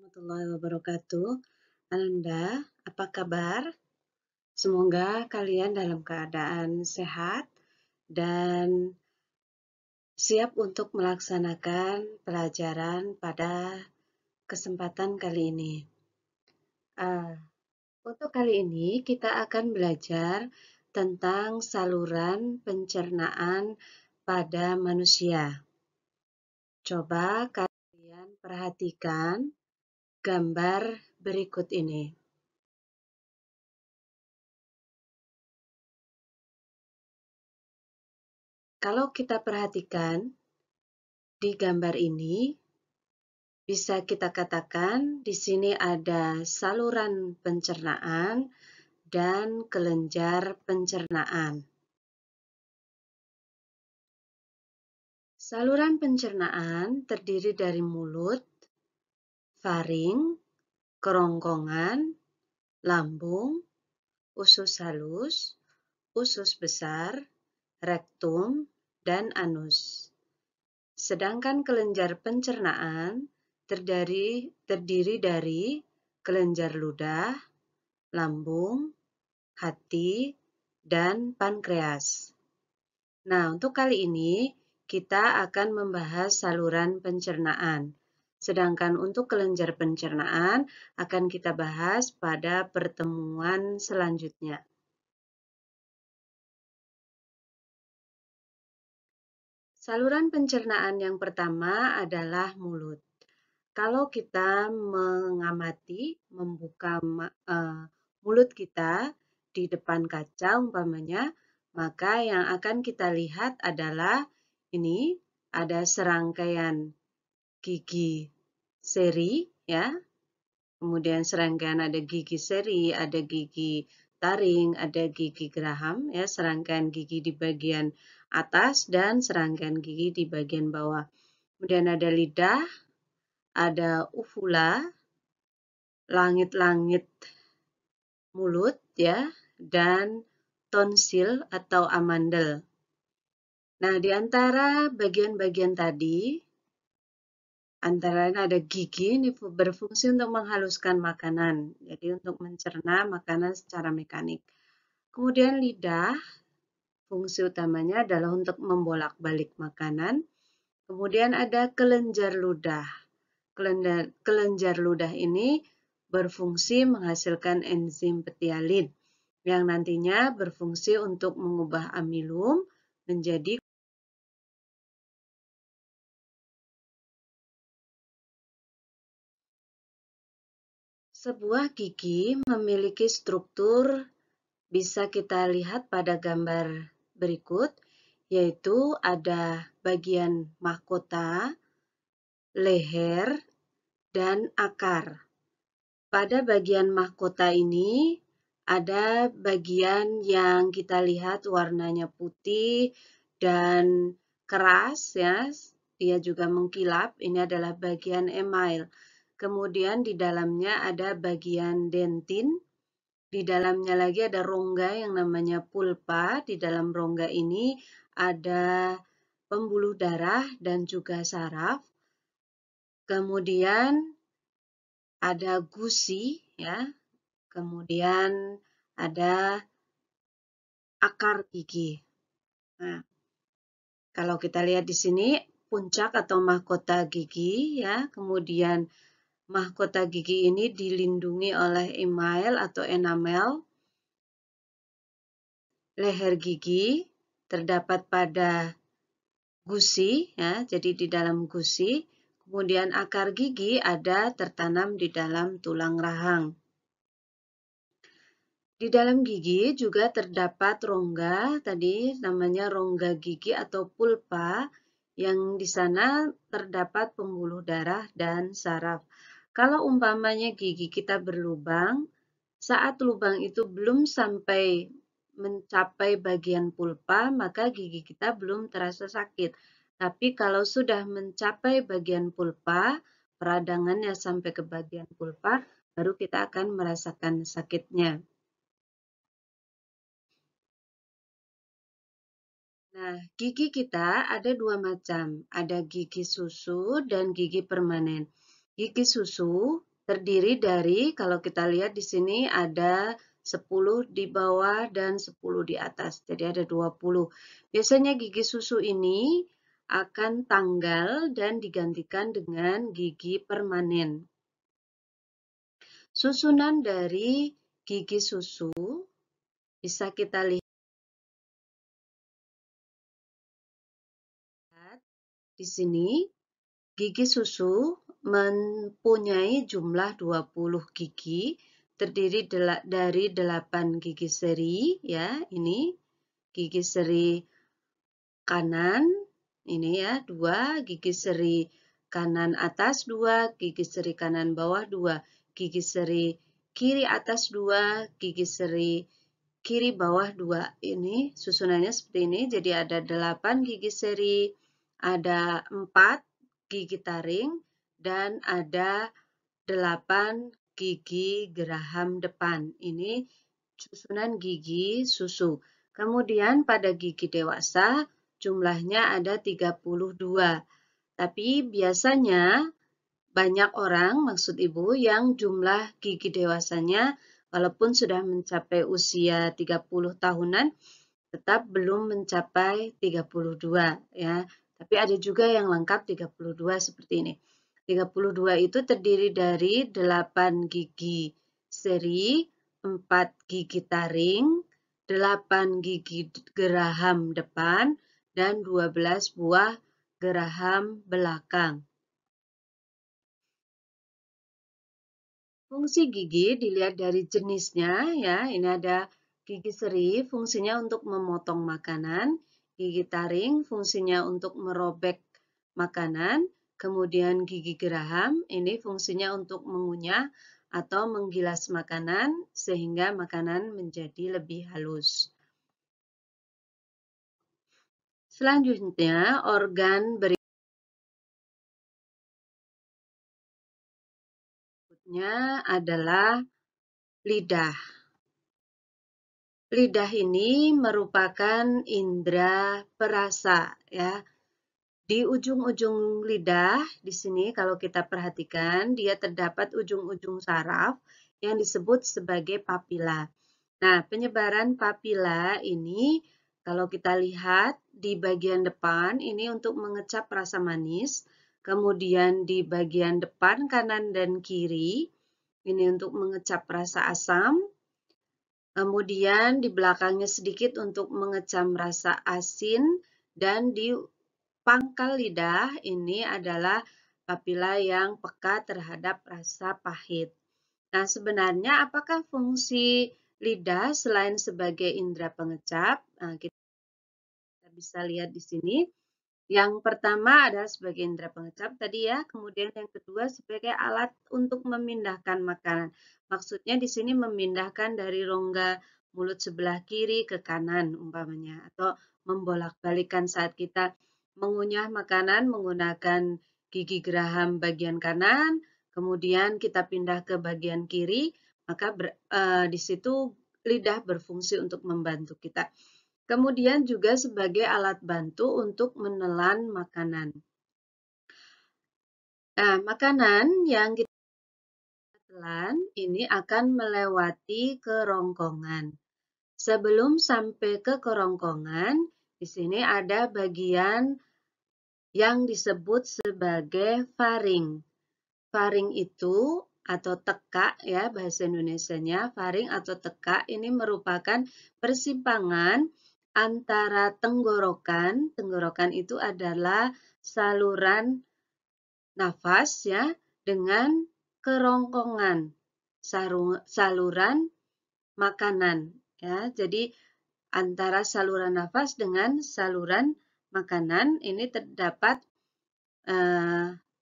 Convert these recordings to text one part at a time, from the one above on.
Warahmatullahi wabarakatuh. Ananda, apa kabar? Semoga kalian dalam keadaan sehat dan siap untuk melaksanakan pelajaran pada kesempatan kali ini. Untuk kali ini kita akan belajar tentang saluran pencernaan pada manusia. Coba kalian perhatikan gambar berikut ini. Kalau kita perhatikan di gambar ini, bisa kita katakan di sini ada saluran pencernaan dan kelenjar pencernaan. Saluran pencernaan terdiri dari mulut, faring, kerongkongan, lambung, usus halus, usus besar, rektum, dan anus. Sedangkan kelenjar pencernaan terdiri dari kelenjar ludah, lambung, hati, dan pankreas. Nah, untuk kali ini kita akan membahas saluran pencernaan. Sedangkan untuk kelenjar pencernaan akan kita bahas pada pertemuan selanjutnya. Saluran pencernaan yang pertama adalah mulut. Kalau kita mengamati, membuka mulut kita di depan kaca umpamanya, maka yang akan kita lihat adalah ini ada serangkaian gigi seri ya. Kemudian serangkaian ada gigi seri, ada gigi taring, ada gigi geraham ya, serangkaian gigi di bagian atas dan serangkaian gigi di bagian bawah. Kemudian ada lidah, ada uvula, langit-langit mulut ya, dan tonsil atau amandel. Nah, di antara bagian-bagian tadi, antara lain ada gigi, ini berfungsi untuk menghaluskan makanan, jadi untuk mencerna makanan secara mekanik. Kemudian lidah, fungsi utamanya adalah untuk membolak-balik makanan. Kemudian ada kelenjar ludah. Kelenjar ludah ini berfungsi menghasilkan enzim petialin yang nantinya berfungsi untuk mengubah amilum menjadi sebuah gigi memiliki struktur bisa kita lihat pada gambar berikut, yaitu ada bagian mahkota, leher, dan akar. Pada bagian mahkota ini ada bagian yang kita lihat warnanya putih dan keras ya, dia juga mengkilap, ini adalah bagian email. Kemudian di dalamnya ada bagian dentin, di dalamnya lagi ada rongga yang namanya pulpa, di dalam rongga ini ada pembuluh darah dan juga saraf. Kemudian ada gusi ya. Kemudian ada akar gigi. Nah, kalau kita lihat di sini puncak atau mahkota gigi ya, kemudian mahkota gigi ini dilindungi oleh email atau enamel. Leher gigi terdapat pada gusi ya, jadi di dalam gusi. Kemudian akar gigi ada tertanam di dalam tulang rahang. Di dalam gigi juga terdapat rongga, tadi namanya rongga gigi atau pulpa, yang di sana terdapat pembuluh darah dan saraf. Kalau umpamanya gigi kita berlubang, saat lubang itu belum sampai mencapai bagian pulpa, maka gigi kita belum terasa sakit. Tapi kalau sudah mencapai bagian pulpa, peradangannya sampai ke bagian pulpa, baru kita akan merasakan sakitnya. Nah, gigi kita ada dua macam, ada gigi susu dan gigi permanen. Gigi susu terdiri dari, kalau kita lihat di sini ada 10 di bawah dan 10 di atas, jadi ada 20. Biasanya gigi susu ini akan tanggal dan digantikan dengan gigi permanen. Susunan dari gigi susu bisa kita lihat di sini. Gigi susu mempunyai jumlah 20 gigi, terdiri dari 8 gigi seri, ya, ini gigi seri kanan, ini ya, 2, gigi seri kanan atas 2, gigi seri kanan bawah 2, gigi seri kiri atas 2, gigi seri kiri bawah 2. Ini susunannya seperti ini, jadi ada 8 gigi seri, ada 4 gigi taring, dan ada 8 gigi geraham depan. Ini susunan gigi susu. Kemudian pada gigi dewasa jumlahnya ada 32. Tapi biasanya banyak orang, maksud Ibu, yang jumlah gigi dewasanya walaupun sudah mencapai usia 30 tahunan, tetap belum mencapai 32 ya. Tapi ada juga yang lengkap 32 seperti ini. 32 itu terdiri dari 8 gigi seri, 4 gigi taring, 8 gigi geraham depan, dan 12 buah geraham belakang. Fungsi gigi dilihat dari jenisnya ya. Ini ada gigi seri, fungsinya untuk memotong makanan. Gigi taring, fungsinya untuk merobek makanan. Kemudian gigi geraham, ini fungsinya untuk mengunyah atau menggilas makanan sehingga makanan menjadi lebih halus. Selanjutnya, organ berikutnya adalah lidah. Lidah ini merupakan indera perasa ya. Di ujung-ujung lidah di sini kalau kita perhatikan dia terdapat ujung-ujung saraf yang disebut sebagai papila. Nah, penyebaran papila ini kalau kita lihat di bagian depan ini untuk mengecap rasa manis, kemudian di bagian depan kanan dan kiri ini untuk mengecap rasa asam. Kemudian di belakangnya sedikit untuk mengecam rasa asin, dan di pangkal lidah ini adalah papila yang peka terhadap rasa pahit. Nah, sebenarnya apakah fungsi lidah selain sebagai indera pengecap? Nah, kita bisa lihat di sini. Yang pertama adalah sebagai indera pengecap tadi ya, kemudian yang kedua sebagai alat untuk memindahkan makanan. Maksudnya di sini memindahkan dari rongga mulut sebelah kiri ke kanan umpamanya, atau membolak-balikan saat kita mengunyah makanan menggunakan gigi geraham bagian kanan, kemudian kita pindah ke bagian kiri, maka di situ lidah berfungsi untuk membantu kita. Kemudian juga sebagai alat bantu untuk menelan makanan. Nah, makanan yang kita telan ini akan melewati kerongkongan. Sebelum sampai ke kerongkongan, di sini ada bagian yang disebut sebagai faring. Faring itu atau tekak ya bahasa Indonesianya, faring atau tekak ini merupakan persimpangan antara tenggorokan. Tenggorokan itu adalah saluran nafas ya dengan kerongkongan, saluran makanan ya. Jadi antara saluran nafas dengan saluran makanan ini terdapat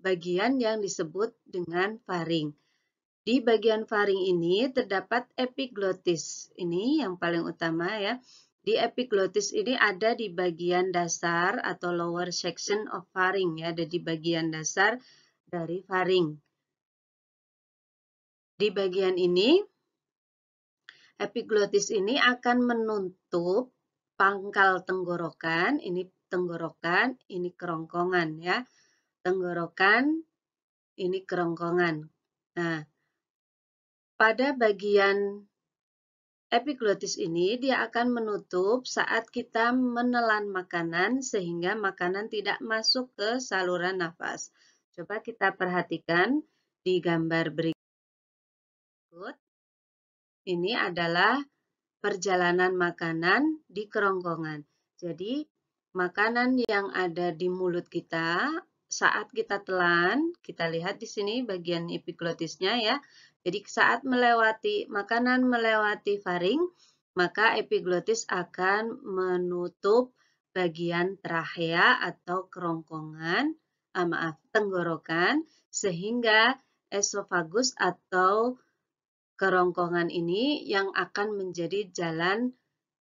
bagian yang disebut dengan faring. Di bagian faring ini terdapat epiglotis. Ini yang paling utama ya. Di epiglotis ini ada di bagian dasar atau lower section of faring ya, ada di bagian dasar dari faring. Di bagian ini epiglotis ini akan menutup pangkal tenggorokan, ini tenggorokan, ini kerongkongan ya. Tenggorokan, ini kerongkongan. Nah, Pada bagian epiglotis ini dia akan menutup saat kita menelan makanan sehingga makanan tidak masuk ke saluran nafas. Coba kita perhatikan di gambar berikut. Ini adalah perjalanan makanan di kerongkongan. Jadi, makanan yang ada di mulut kita saat kita telan, kita lihat di sini bagian epiglotisnya ya. Jadi, saat makanan melewati faring, maka epiglotis akan menutup bagian trachea atau kerongkongan, tenggorokan, sehingga esofagus atau kerongkongan ini yang akan menjadi jalan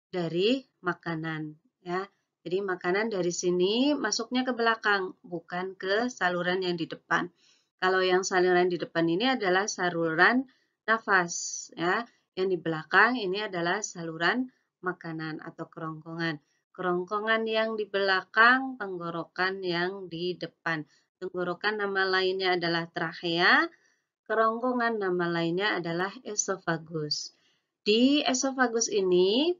dari makanan ya. Jadi makanan dari sini masuknya ke belakang, bukan ke saluran yang di depan. Kalau yang saluran di depan ini adalah saluran nafas ya. Yang di belakang ini adalah saluran makanan atau kerongkongan. Kerongkongan yang di belakang, tenggorokan yang di depan. Tenggorokan nama lainnya adalah trachea. Kerongkongan nama lainnya adalah esofagus. Di esofagus ini,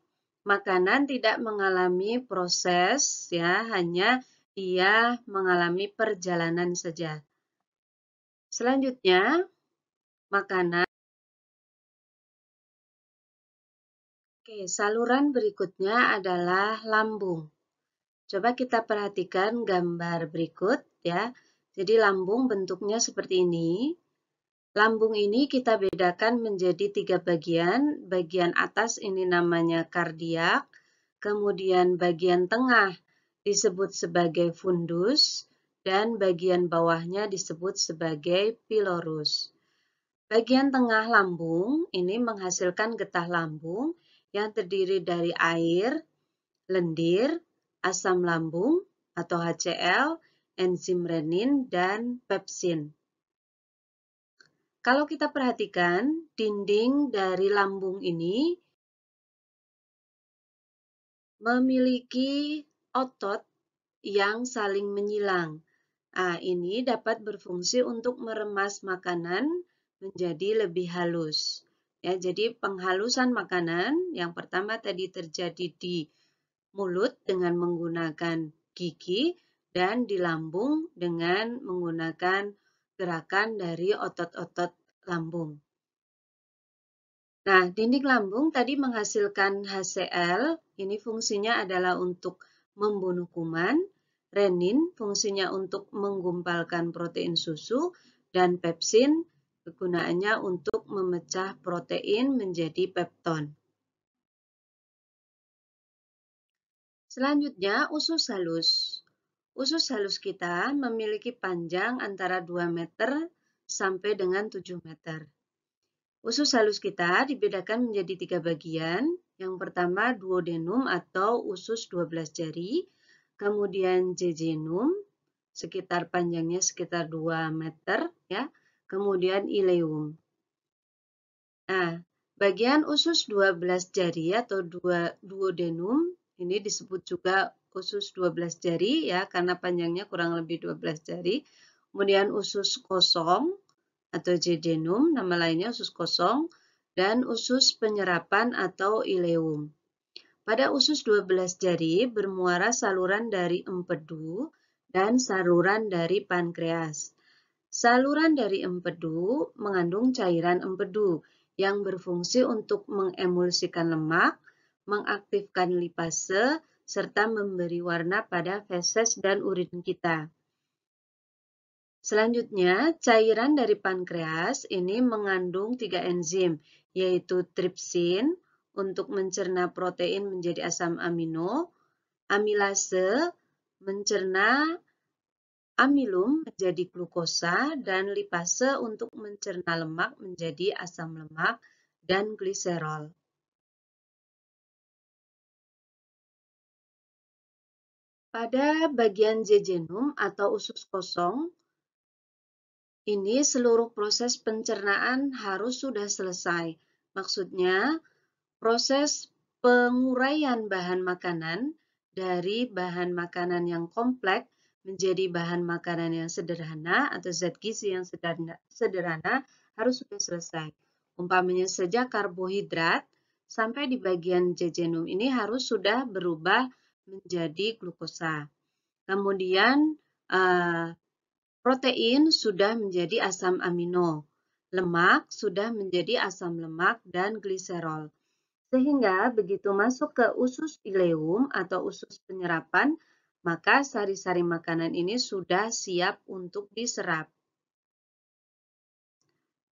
makanan tidak mengalami proses, ya, hanya ia mengalami perjalanan saja. Selanjutnya, makanan. Oke, saluran berikutnya adalah lambung. Coba kita perhatikan gambar berikut, ya. Jadi lambung bentuknya seperti ini. Lambung ini kita bedakan menjadi 3 bagian. Bagian atas ini namanya kardiak, kemudian bagian tengah disebut sebagai fundus, dan bagian bawahnya disebut sebagai pilorus. Bagian tengah lambung ini menghasilkan getah lambung yang terdiri dari air, lendir, asam lambung atau HCl, enzim renin, dan pepsin. Kalau kita perhatikan, dinding dari lambung ini memiliki otot yang saling menyilang. Nah, ini dapat berfungsi untuk meremas makanan menjadi lebih halus. Ya, jadi penghalusan makanan yang pertama tadi terjadi di mulut dengan menggunakan gigi dan di lambung dengan menggunakan gerakan dari otot-otot lambung. Nah, dinding lambung tadi menghasilkan HCl, ini fungsinya adalah untuk membunuh kuman, renin fungsinya untuk menggumpalkan protein susu, dan pepsin kegunaannya untuk memecah protein menjadi pepton. Selanjutnya, usus halus. Usus halus kita memiliki panjang antara 2 meter sampai dengan 7 meter. Usus halus kita dibedakan menjadi 3 bagian. Yang pertama duodenum atau usus 12 jari, kemudian jejunum, panjangnya sekitar 2 meter, ya. Kemudian ileum. Nah, bagian usus 12 jari atau duodenum ini disebut juga usus 12 jari ya karena panjangnya kurang lebih 12 jari. Kemudian usus kosong atau jejunum, nama lainnya usus kosong, dan usus penyerapan atau ileum. Pada usus 12 jari bermuara saluran dari empedu dan saluran dari pankreas. Saluran dari empedu mengandung cairan empedu yang berfungsi untuk mengemulsikan lemak, mengaktifkan lipase, serta memberi warna pada feses dan urin kita. Selanjutnya, cairan dari pankreas ini mengandung 3 enzim, yaitu tripsin untuk mencerna protein menjadi asam amino, amilase mencerna amilum menjadi glukosa, dan lipase untuk mencerna lemak menjadi asam lemak dan gliserol. Pada bagian jejunum atau usus kosong, ini seluruh proses pencernaan harus sudah selesai. Maksudnya, proses penguraian bahan makanan dari bahan makanan yang kompleks menjadi bahan makanan yang sederhana atau zat gizi yang sederhana harus sudah selesai. umpamanya saja karbohidrat, sampai di bagian jejunum ini harus sudah berubah menjadi glukosa. Kemudian protein sudah menjadi asam amino, lemak sudah menjadi asam lemak dan gliserol. Sehingga begitu masuk ke usus ileum atau usus penyerapan, maka sari-sari makanan ini sudah siap untuk diserap.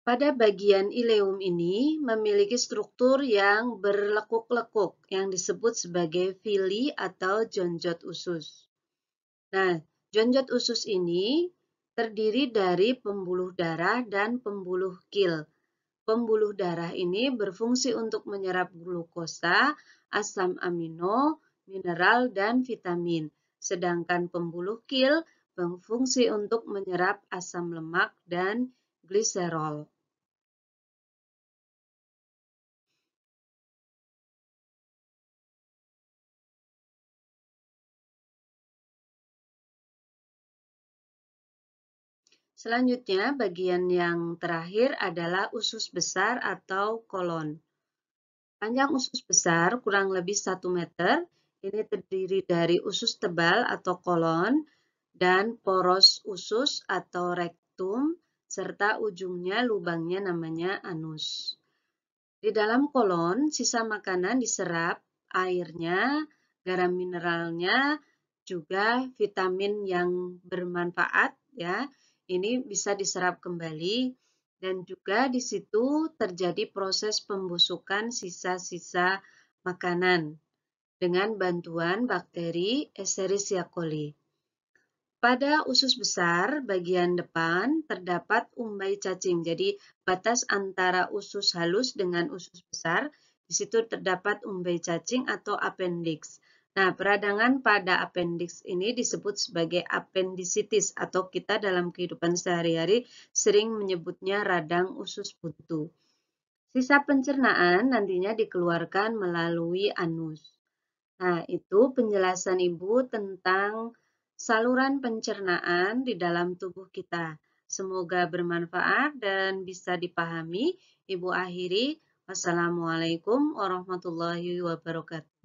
Pada bagian ileum ini memiliki struktur yang berlekuk-lekuk yang disebut sebagai villi atau jonjot usus. Nah, jonjot usus ini terdiri dari pembuluh darah dan pembuluh kil. Pembuluh darah ini berfungsi untuk menyerap glukosa, asam amino, mineral, dan vitamin. Sedangkan pembuluh kil berfungsi untuk menyerap asam lemak dan gliserol. Selanjutnya, bagian yang terakhir adalah usus besar atau kolon. Panjang usus besar kurang lebih 1 meter. Ini terdiri dari usus tebal atau kolon dan poros usus atau rektum, serta ujungnya lubangnya namanya anus. Di dalam kolon, sisa makanan diserap, airnya, garam mineralnya, juga vitamin yang bermanfaat ya. Ini bisa diserap kembali dan juga di situ terjadi proses pembusukan sisa-sisa makanan dengan bantuan bakteri Escherichia coli. Pada usus besar bagian depan terdapat umbai cacing. Jadi batas antara usus halus dengan usus besar, di situ terdapat umbai cacing atau appendix. Nah, peradangan pada appendix ini disebut sebagai appendicitis atau kita dalam kehidupan sehari-hari sering menyebutnya radang usus buntu. Sisa pencernaan nantinya dikeluarkan melalui anus. Nah, itu penjelasan Ibu tentang saluran pencernaan di dalam tubuh kita. Semoga bermanfaat dan bisa dipahami. Ibu akhiri. Wassalamualaikum warahmatullahi wabarakatuh.